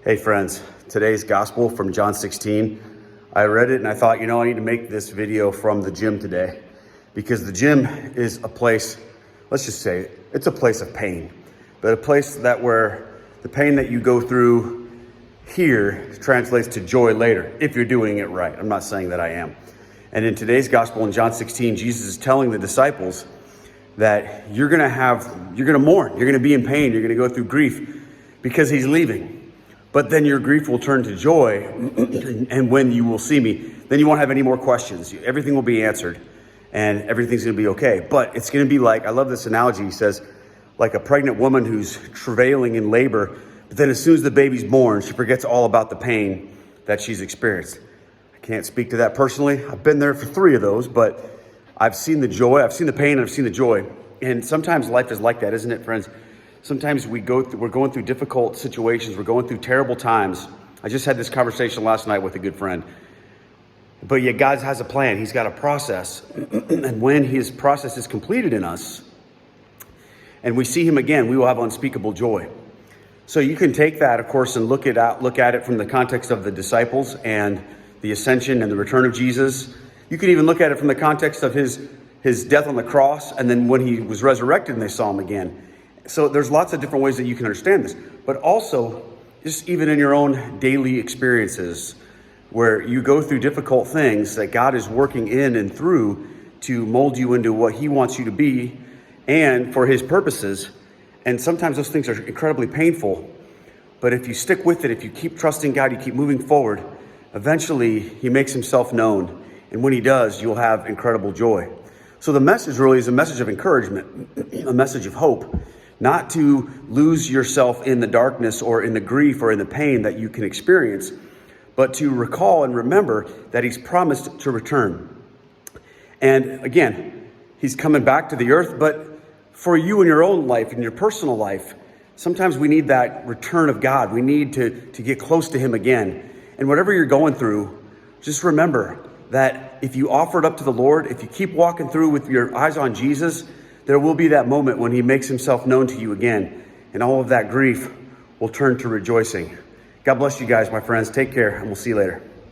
Hey friends, today's gospel from John 16. I read it and I thought, I need to make this video from the gym today because the gym is a place, let's just say, it's a place of pain, but a place where the pain that you go through here translates to joy later, if you're doing it right. I'm not saying that I am. And in today's gospel in John 16, Jesus is telling the disciples that you're going to mourn, you're going to be in pain, you're going to go through grief because he's leaving. But then your grief will turn to joy, and when you will see me, then you won't have any more questions. Everything will be answered, and everything's going to be okay. But it's going to be like, I love this analogy, he says, like a pregnant woman who's travailing in labor, but then as soon as the baby's born, she forgets all about the pain that she's experienced. I can't speak to that personally. I've been there for 3 of those, but I've seen the joy, I've seen the pain, and I've seen the joy. And sometimes life is like that, isn't it, friends? Sometimes we're going through difficult situations. We're going through terrible times. I just had this conversation last night with a good friend. But yet God has a plan. He's got a process. And when his process is completed in us and we see him again, we will have unspeakable joy. So you can take that, of course, and look at it from the context of the disciples and the ascension and the return of Jesus. You can even look at it from the context of his death on the cross and then when he was resurrected and they saw him again. So there's lots of different ways that you can understand this, but also just even in your own daily experiences where you go through difficult things that God is working in and through to mold you into what he wants you to be and for his purposes. And sometimes those things are incredibly painful, but if you stick with it, if you keep trusting God, you keep moving forward, eventually he makes himself known. And when he does, you'll have incredible joy. So the message really is a message of encouragement, a message of hope. Not to lose yourself in the darkness or in the grief or in the pain that you can experience, but to recall and remember that he's promised to return. And again, he's coming back to the earth, but for you in your own life, in your personal life, sometimes we need that return of God. We need to get close to him again. And whatever you're going through, just remember that if you offer it up to the Lord, if you keep walking through with your eyes on Jesus, there will be that moment when he makes himself known to you again, and all of that grief will turn to rejoicing. God bless you guys, my friends. Take care, and we'll see you later.